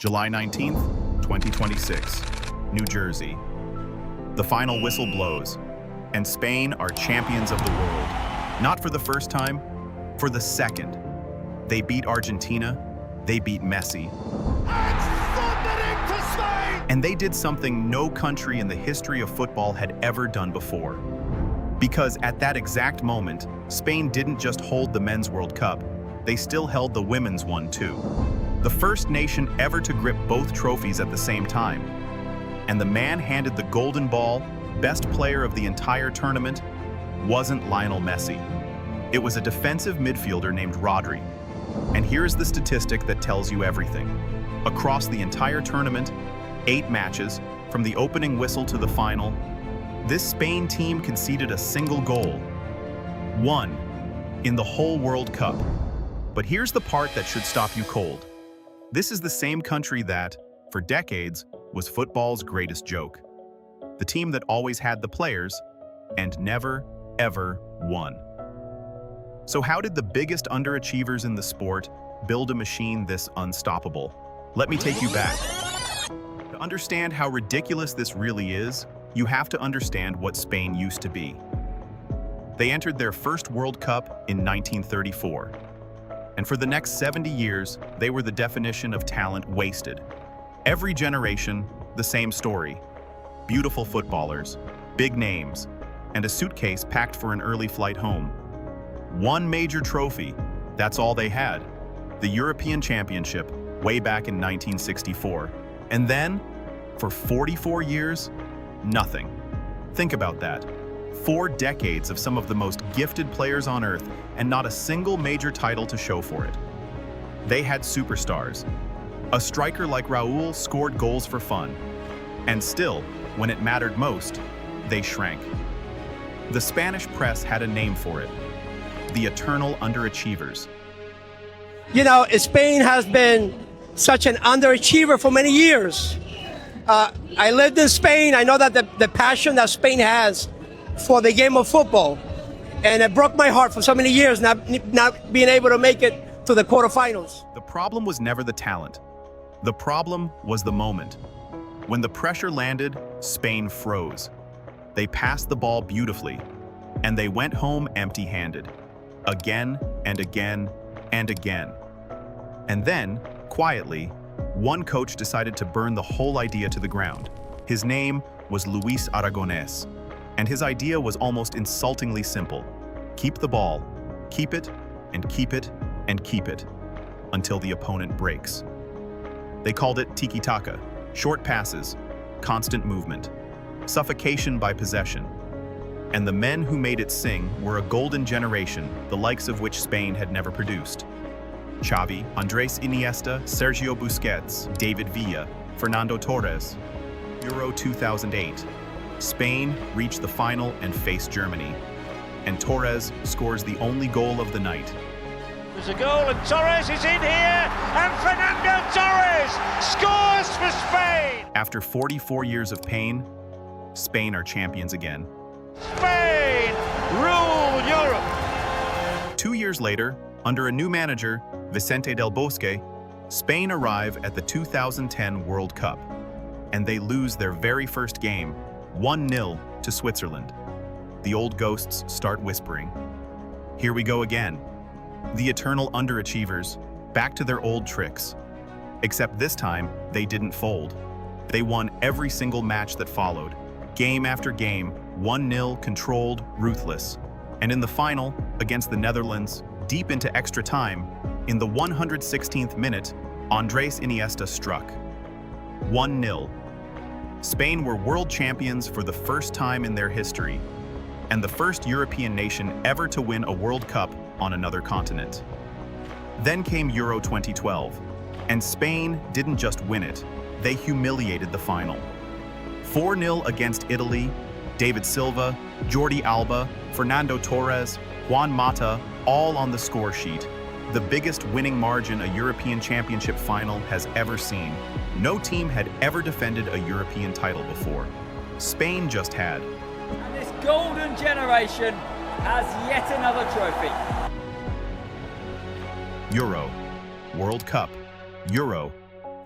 July 19th, 2026, New Jersey. The final whistle blows, and Spain are champions of the world. Not for the first time, for the second. They beat Argentina, they beat Messi. And they did something no country in the history of football had ever done before. Because at that exact moment, Spain didn't just hold the Men's World Cup, they still held the women's one too. The first nation ever to grip both trophies at the same time. And the man handed the golden ball, best player of the entire tournament, wasn't Lionel Messi. It was a defensive midfielder named Rodri. And here's the statistic that tells you everything. Across the entire tournament, 8 matches, from the opening whistle to the final, this Spain team conceded a single goal. 1 in the whole World Cup. But here's the part that should stop you cold. This is the same country that, for decades, was football's greatest joke. The team that always had the players and never, ever won. So how did the biggest underachievers in the sport build a machine this unstoppable? Let me take you back. To understand how ridiculous this really is, you have to understand what Spain used to be. They entered their first World Cup in 1934. And for the next 70 years, they were the definition of talent wasted. Every generation, the same story. Beautiful footballers, big names, and a suitcase packed for an early flight home. One major trophy, that's all they had. The European Championship, way back in 1964. And then, for 44 years, nothing. Think about that. 4 decades of some of the most gifted players on earth and not a single major title to show for it. They had superstars. A striker like Raúl scored goals for fun. And still, when it mattered most, they shrank. The Spanish press had a name for it. The eternal underachievers. You know, Spain has been such an underachiever for many years. I lived in Spain. I know that the passion that Spain has for the game of football, and it broke my heart for so many years not being able to make it to the quarterfinals. The problem was never the talent. The problem was the moment. When the pressure landed, Spain froze. They passed the ball beautifully, and they went home empty-handed. Again and again and again. And then, quietly, one coach decided to burn the whole idea to the ground. His name was Luis Aragonés, and his idea was almost insultingly simple. Keep the ball, keep it, and keep it, and keep it, until the opponent breaks. They called it tiki-taka, short passes, constant movement, suffocation by possession. And the men who made it sing were a golden generation, the likes of which Spain had never produced. Xavi, Andrés Iniesta, Sergio Busquets, David Villa, Ferran Torres. Euro 2008. Spain reached the final and faced Germany. And Torres scores the only goal of the night. There's a goal and Torres is in here, and Fernando Torres scores for Spain! After 44 years of pain, Spain are champions again. Spain rule Europe! 2 years later, under a new manager, Vicente del Bosque, Spain arrive at the 2010 World Cup, and they lose their very first game, 1-0 to Switzerland. The old ghosts start whispering. Here we go again. The eternal underachievers, back to their old tricks. Except this time, they didn't fold. They won every single match that followed. Game after game, 1-0, controlled, ruthless. And in the final, against the Netherlands, deep into extra time, in the 116th minute, Andrés Iniesta struck. 1-0. Spain were world champions for the first time in their history, and the first European nation ever to win a World Cup on another continent. Then came Euro 2012, and Spain didn't just win it, they humiliated the final. 4-0 against Italy, David Silva, Jordi Alba, Fernando Torres, Juan Mata, all on the score sheet. The biggest winning margin a European Championship final has ever seen. No team had ever defended a European title before. Spain just had. And this golden generation has yet another trophy. Euro, World Cup, Euro,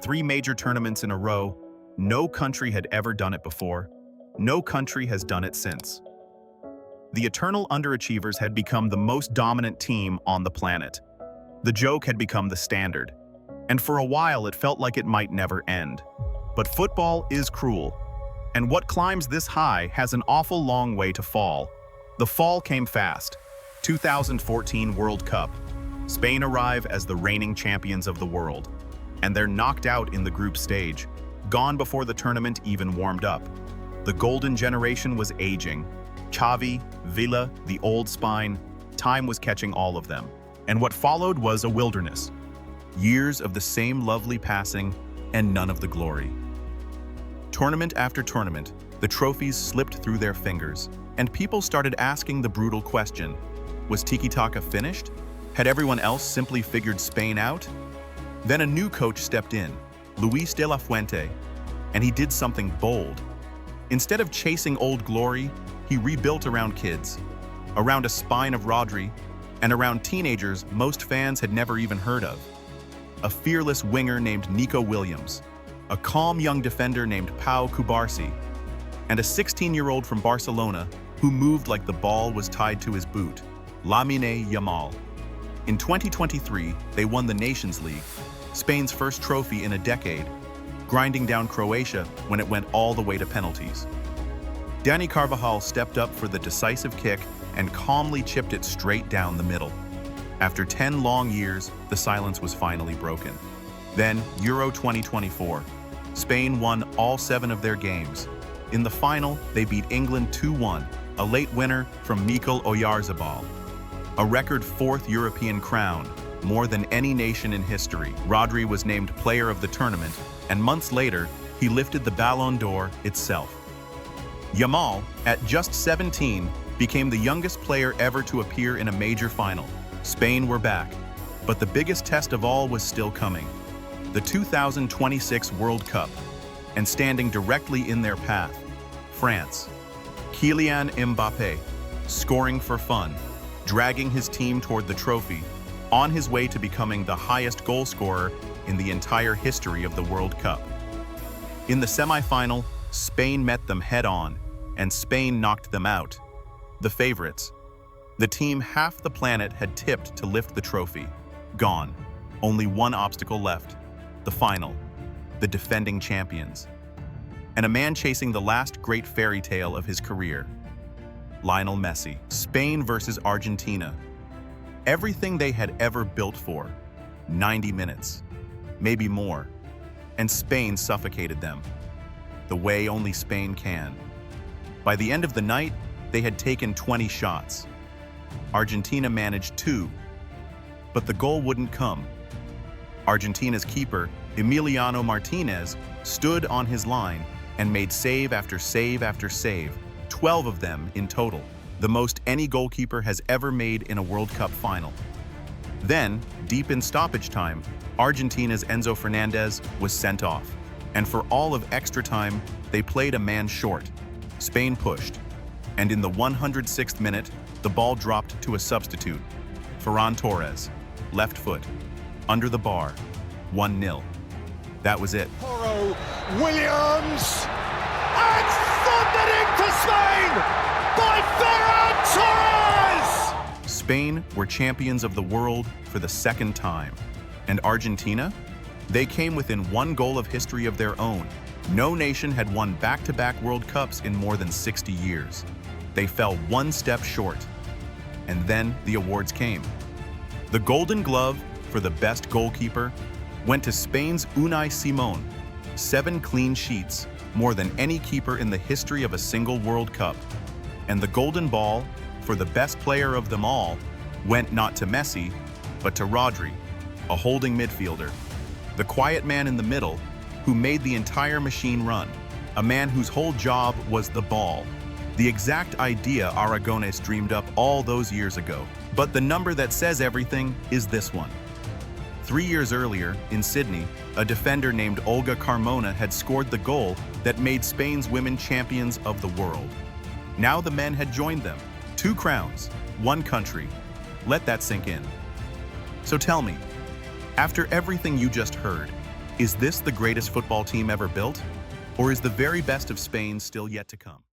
3 major tournaments in a row. No country had ever done it before. No country has done it since. The eternal underachievers had become the most dominant team on the planet. The joke had become the standard. And for a while it felt like it might never end. But football is cruel. And what climbs this high has an awful long way to fall. The fall came fast. 2014 World Cup. Spain arrive as the reigning champions of the world. And they're knocked out in the group stage, gone before the tournament even warmed up. The golden generation was aging. Xavi, Villa, the old spine, time was catching all of them. And what followed was a wilderness. Years of the same lovely passing and none of the glory. Tournament after tournament, the trophies slipped through their fingers, and people started asking the brutal question, was tiki-taka finished? Had everyone else simply figured Spain out? Then a new coach stepped in, Luis de la Fuente, and he did something bold. Instead of chasing old glory, he rebuilt around kids, around a spine of Rodri, and around teenagers most fans had never even heard of. A fearless winger named Nico Williams, a calm young defender named Pau Cubarsí, and a 16-year-old from Barcelona who moved like the ball was tied to his boot, Lamine Yamal. In 2023, they won the Nations League, Spain's first trophy in a decade, grinding down Croatia when it went all the way to penalties. Dani Carvajal stepped up for the decisive kick and calmly chipped it straight down the middle. After 10 long years, the silence was finally broken. Then, Euro 2024. Spain won all 7 of their games. In the final, they beat England 2-1, a late winner from Mikel Oyarzabal. A record 4th European crown, more than any nation in history. Rodri was named player of the tournament, and months later, he lifted the Ballon d'Or itself. Yamal, at just 17, became the youngest player ever to appear in a major final. Spain were back, but the biggest test of all was still coming. The 2026 World Cup, and standing directly in their path, France. Kylian Mbappé, scoring for fun, dragging his team toward the trophy, on his way to becoming the highest goal scorer in the entire history of the World Cup. In the semi-final, Spain met them head-on, and Spain knocked them out. The favorites. The team half the planet had tipped to lift the trophy. Gone. Only one obstacle left. The final. The defending champions. And a man chasing the last great fairy tale of his career. Lionel Messi. Spain versus Argentina. Everything they had ever built for. 90 minutes. Maybe more. And Spain suffocated them. The way only Spain can. By the end of the night, they had taken 20 shots. Argentina managed 2, but the goal wouldn't come. Argentina's keeper, Emiliano Martinez, stood on his line and made save after save after save, 12 of them in total, the most any goalkeeper has ever made in a World Cup final. Then, deep in stoppage time, Argentina's Enzo Fernandez was sent off, and for all of extra time, they played a man short. Spain pushed, and in the 106th minute, the ball dropped to a substitute, Ferran Torres, left foot, under the bar, 1-0. That was it. Williams, and thundering to Spain by Ferran Torres! Spain were champions of the world for the second time. And Argentina? They came within 1 goal of history of their own. No nation had won back-to-back World Cups in more than 60 years. They fell 1 step short. And then the awards came. The Golden Glove for the best goalkeeper went to Spain's Unai Simón. 7 clean sheets, more than any keeper in the history of a single World Cup. And the Golden Ball for the best player of them all went not to Messi, but to Rodri, a holding midfielder, the quiet man in the middle who made the entire machine run, a man whose whole job was the ball. The exact idea Aragonés dreamed up all those years ago. But the number that says everything is this one. 3 years earlier, in Sydney, a defender named Olga Carmona had scored the goal that made Spain's women champions of the world. Now the men had joined them. 2 crowns, 1 country. Let that sink in. So tell me, after everything you just heard, Is this the greatest football team ever built? Or is the very best of Spain still yet to come?